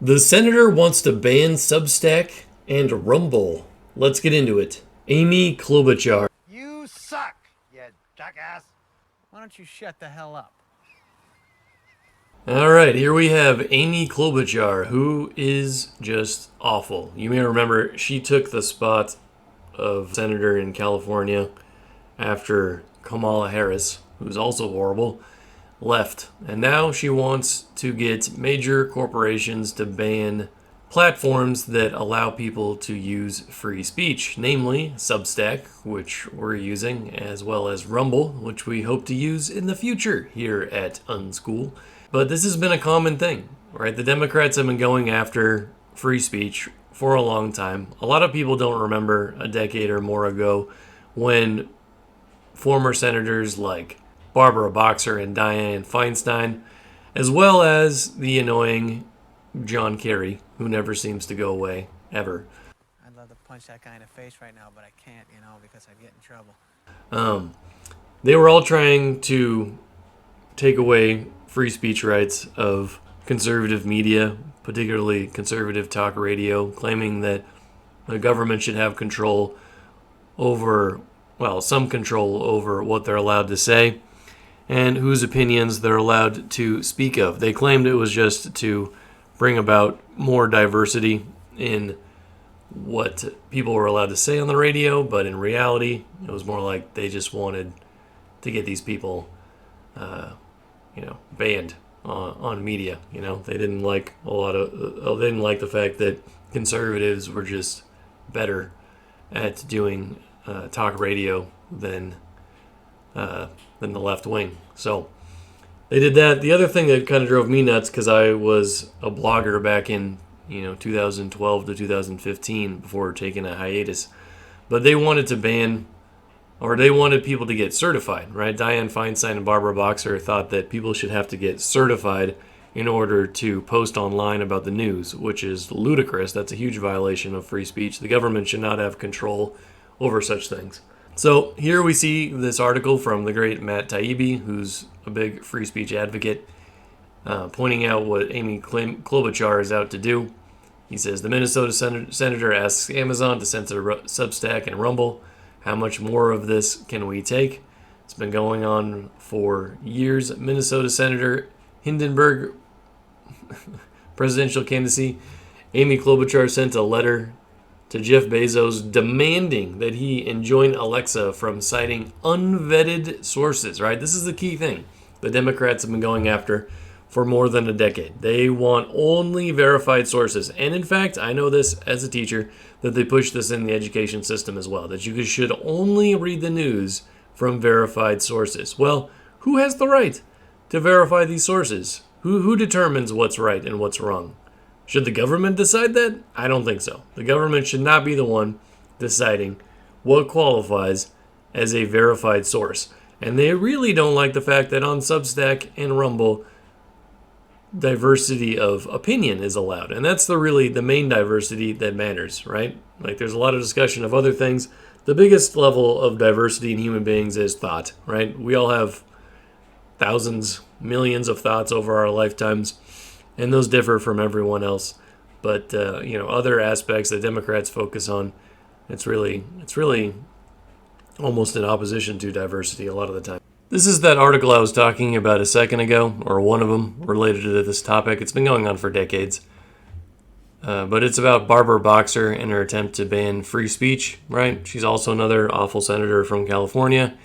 The senator wants to ban Substack and Rumble. Let's get into it. Amy Klobuchar. You suck, you jackass. Why don't you shut the hell up? Alright, here we have Amy Klobuchar, who is just awful. You may remember she took the spot of senator in California after Kamala Harris, who's also horrible, left. And now she wants to get major corporations to ban platforms that allow people to use free speech, namely Substack, which we're using, as well as Rumble, which we hope to use in the future here at Unschool. But this has been a common thing, right? The Democrats have been going after free speech for a long time. A lot of people don't remember a decade or more ago when former senators like Barbara Boxer and Dianne Feinstein, as well as the annoying John Kerry, who never seems to go away, ever. I'd love to punch that guy in the face right now, but I can't, because I'd get in trouble. They were all trying to take away free speech rights of conservative media, particularly conservative talk radio, claiming that the government should have control over, some control over what they're allowed to say and whose opinions they're allowed to speak of. They claimed it was just to bring about more diversity in what people were allowed to say on the radio, but in reality, it was more like they just wanted to get these people, banned on media. They didn't like they didn't like the fact that conservatives were just better at doing talk radio than the left wing. So they did that. The other thing that kind of drove me nuts, because I was a blogger back in 2012 to 2015 before taking a hiatus, but they wanted to ban, or they wanted people to get certified, right? Dianne Feinstein and Barbara Boxer thought that people should have to get certified in order to post online about the news, which is ludicrous. That's a huge violation of free speech. The government should not have control over such things. So here we see this article from the great Matt Taibbi, who's a big free speech advocate, pointing out what Amy Klobuchar is out to do. He says, the Minnesota senator asks Amazon to censor Substack and Rumble. How much more of this can we take? It's been going on for years. Minnesota Senator Hindenburg, presidential candidacy, Amy Klobuchar sent a letter to Jeff Bezos demanding that he enjoin Alexa from citing unvetted sources, right? This is the key thing the Democrats have been going after for more than a decade. They want only verified sources. And in fact, I know this as a teacher, that they push this in the education system as well, that you should only read the news from verified sources. Well, who has the right to verify these sources? Who determines what's right and what's wrong? Should the government decide that? I don't think so. The government should not be the one deciding what qualifies as a verified source. And they really don't like the fact that on Substack and Rumble, diversity of opinion is allowed. And that's the main diversity that matters, right? Like, there's a lot of discussion of other things. The biggest level of diversity in human beings is thought, right? We all have thousands, millions of thoughts over our lifetimes, and those differ from everyone else. But other aspects that Democrats focus on, it's really almost in opposition to diversity a lot of the time. This is that article I was talking about a second ago, or one of them related to this topic. It's been going on for decades. But it's about Barbara Boxer and her attempt to ban free speech, right? She's also another awful senator from California.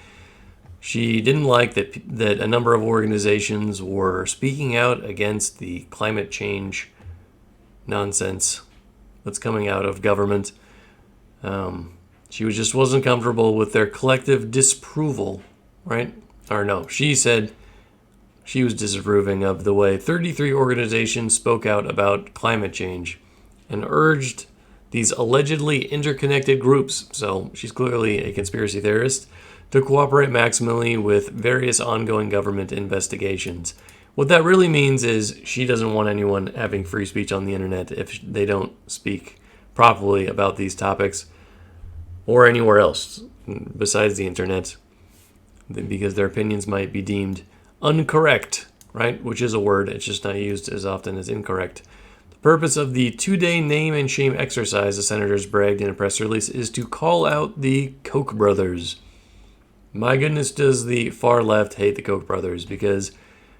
She didn't like that a number of organizations were speaking out against the climate change nonsense that's coming out of government. She just wasn't comfortable with their collective disapproval, right? Or no, she said she was disapproving of the way 33 organizations spoke out about climate change and urged these allegedly interconnected groups, so she's clearly a conspiracy theorist, to cooperate maximally with various ongoing government investigations. What that really means is she doesn't want anyone having free speech on the internet if they don't speak properly about these topics or anywhere else besides the internet, because their opinions might be deemed incorrect, right? Which is a word, it's just not used as often as incorrect. Purpose of the 2-day name and shame exercise, the senators bragged in a press release, is to call out the Koch brothers. My goodness, does the far left hate the Koch brothers, because,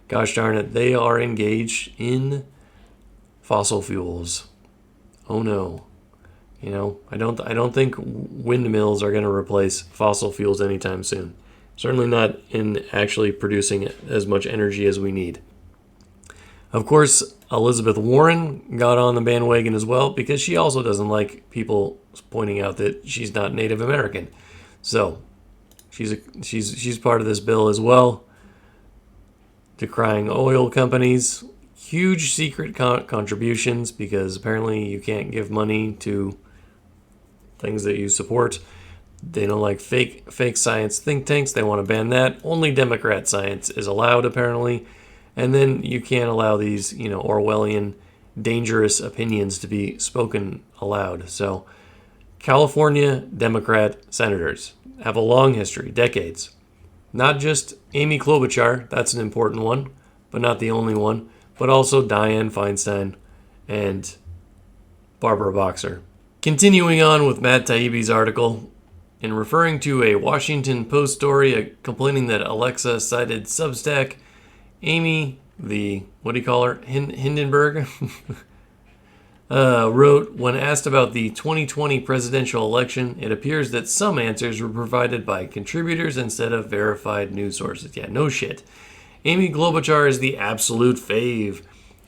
gosh darn it, they are engaged in fossil fuels. Oh no. You know, I don't think windmills are going to replace fossil fuels anytime soon. Certainly not in actually producing as much energy as we need. Of course, Elizabeth Warren got on the bandwagon as well, because she also doesn't like people pointing out that she's not Native American. So, she's part of this bill as well, decrying oil companies, huge secret contributions, because apparently you can't give money to things that you support. They don't like fake science think tanks. They want to ban that. Only Democrat science is allowed, apparently. And then you can't allow these, Orwellian, dangerous opinions to be spoken aloud. So, California Democrat senators have a long history, decades. Not just Amy Klobuchar, that's an important one, but not the only one, but also Dianne Feinstein and Barbara Boxer. Continuing on with Matt Taibbi's article, in referring to a Washington Post story complaining that Alexa cited Substack, Amy, what do you call her, Hindenburg, wrote, when asked about the 2020 presidential election, it appears that some answers were provided by contributors instead of verified news sources. Yeah, no shit. Amy Klobuchar is the absolute fave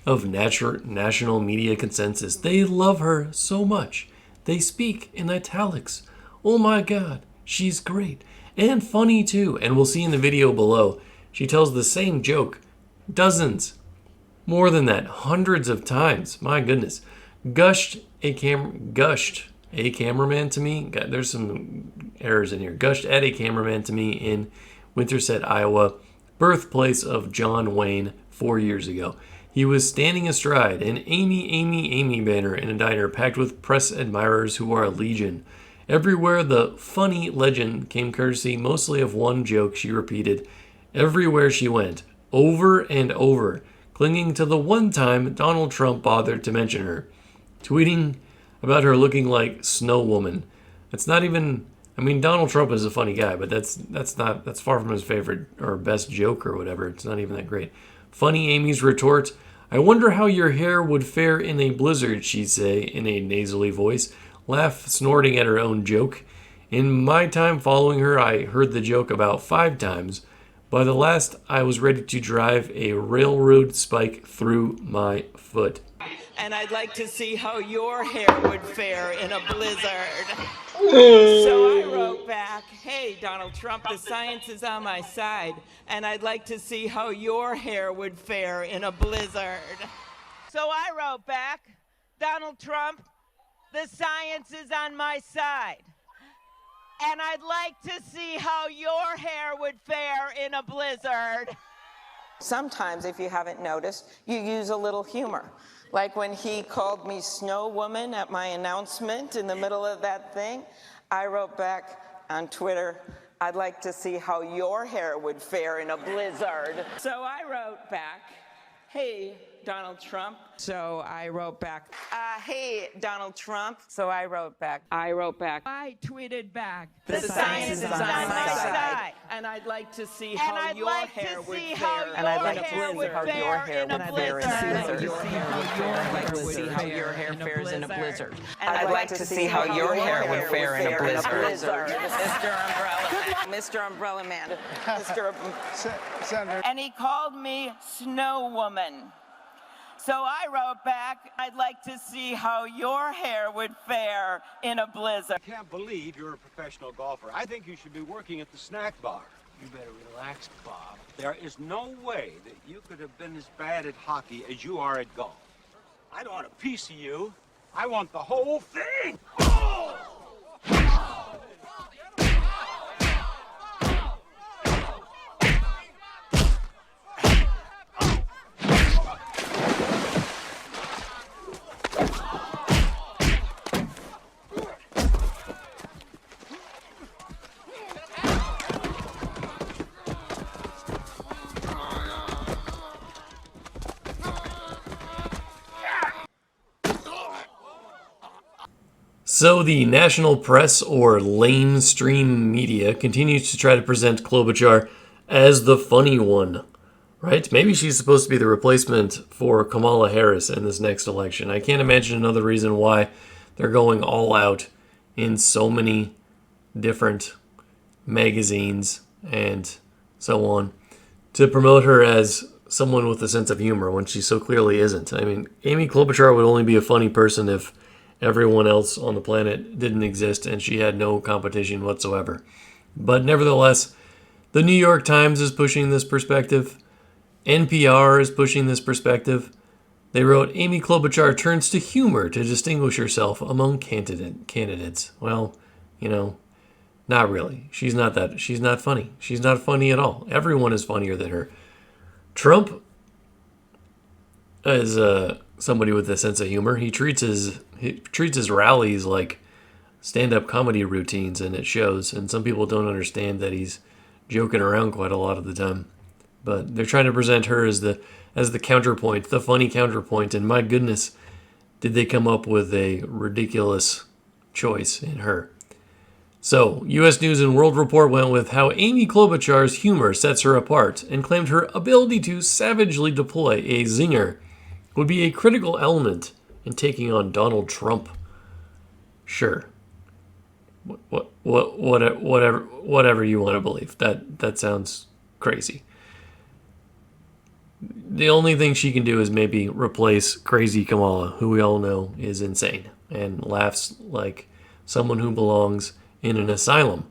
of national media consensus. They love her so much. They speak in italics. Oh my God, she's great. And funny too. And we'll see in the video below, she tells the same joke dozens, more than that, hundreds of times. My goodness. Gushed a cameraman to me. God, there's some errors in here. Gushed at a cameraman to me in Winterset, Iowa, birthplace of John Wayne 4 years ago. He was standing astride an Amy banner in a diner packed with press admirers who are a legion. Everywhere the funny legend came courtesy mostly of one joke she repeated everywhere she went, over and over, clinging to the one time Donald Trump bothered to mention her, tweeting about her looking like Snow Woman. It's not even, Donald Trump is a funny guy, but that's far from his favorite or best joke or whatever. It's not even that great. Funny Amy's retort, I wonder how your hair would fare in a blizzard, she'd say in a nasally voice, laugh snorting at her own joke. In my time following her, I heard the joke about 5 times. By the last, I was ready to drive a railroad spike through my foot. And I'd like to see how your hair would fare in a blizzard. So I wrote back, hey, Donald Trump, the science is on my side, and I'd like to see how your hair would fare in a blizzard. So I wrote back, Donald Trump, the science is on my side, and I'd like to see how your hair would fare in a blizzard. Sometimes, if you haven't noticed, you use a little humor. Like when he called me Snow Woman at my announcement in the middle of that thing, I wrote back on Twitter, I'd like to see how your hair would fare in a blizzard. So I wrote back, hey, Donald Trump. So I wrote back, hey, Donald Trump. So I wrote back. I tweeted back. The science is on my side. And I'd like to see how your hair would fare. And I'd like to see how your hair would fare in a blizzard. And I'd like to see how your hair would fare in a blizzard. Mr. Umbrella Man. Senator. And he called me Snow Woman. So I wrote back, I'd like to see how your hair would fare in a blizzard. I can't believe you're a professional golfer. I think you should be working at the snack bar. You better relax, Bob. There is no way that you could have been as bad at hockey as you are at golf. I don't want a piece of you. I want the whole thing. Oh! So the national press, or lamestream media, continues to try to present Klobuchar as the funny one, right? Maybe she's supposed to be the replacement for Kamala Harris in this next election. I can't imagine another reason why they're going all out in so many different magazines and so on to promote her as someone with a sense of humor when she so clearly isn't. I mean, Amy Klobuchar would only be a funny person if everyone else on the planet didn't exist and she had no competition whatsoever. But nevertheless, the New York Times is pushing this perspective. NPR is pushing this perspective. They wrote, Amy Klobuchar turns to humor to distinguish herself among candidates. Well, not really. She's not funny. She's not funny at all. Everyone is funnier than her. Trump is somebody with a sense of humor. He treats his rallies like stand-up comedy routines, and it shows. And some people don't understand that he's joking around quite a lot of the time. But they're trying to present her as the counterpoint, the funny counterpoint. And my goodness, did they come up with a ridiculous choice in her. So, U.S. News and World Report went with how Amy Klobuchar's humor sets her apart and claimed her ability to savagely deploy a zinger would be a critical element in taking on Donald Trump. Sure. Whatever you want to believe. That sounds crazy. The only thing she can do is maybe replace crazy Kamala, who we all know is insane and laughs like someone who belongs in an asylum.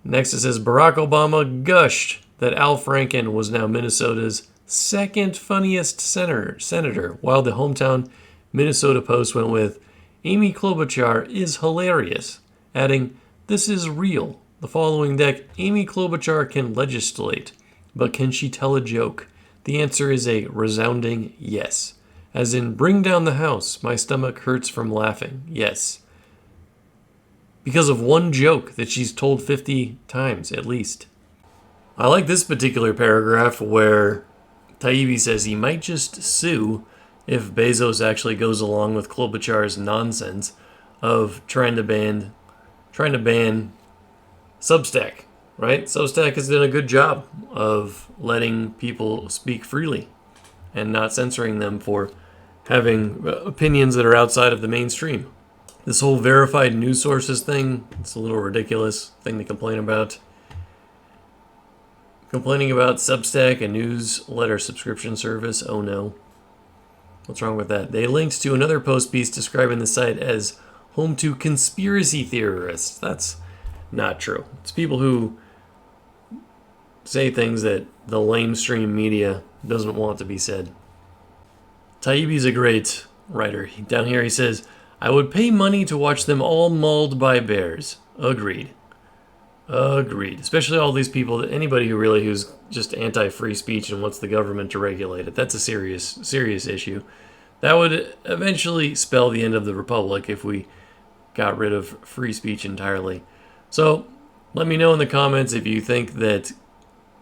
Next it says Barack Obama gushed that Al Franken was now Minnesota's second funniest senator, while the hometown Minnesota Post went with Amy Klobuchar is hilarious, adding, "This is real." The following deck, Amy Klobuchar can legislate, but can she tell a joke? The answer is a resounding yes. As in, bring down the house, my stomach hurts from laughing. Yes. Because of one joke that she's told 50 times at least. I like this particular paragraph where Taibbi says he might just sue if Bezos actually goes along with Klobuchar's nonsense of trying to ban Substack, right? Substack has done a good job of letting people speak freely and not censoring them for having opinions that are outside of the mainstream. This whole verified news sources thing, it's a little ridiculous thing to complain about. Complaining about Substack, a newsletter subscription service, oh no. What's wrong with that? They linked to another post piece describing the site as home to conspiracy theorists. That's not true. It's people who say things that the lamestream media doesn't want to be said. Taibbi's a great writer. Down here he says, I would pay money to watch them all mauled by bears. Agreed. Especially all these people, anybody who's just anti-free speech and wants the government to regulate it. That's a serious issue. That would eventually spell the end of the republic if we got rid of free speech entirely. So let me know in the comments if you think that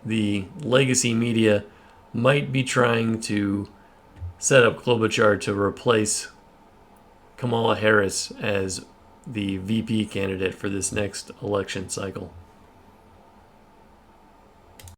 the legacy media might be trying to set up Klobuchar to replace Kamala Harris as the VP candidate for this next election cycle.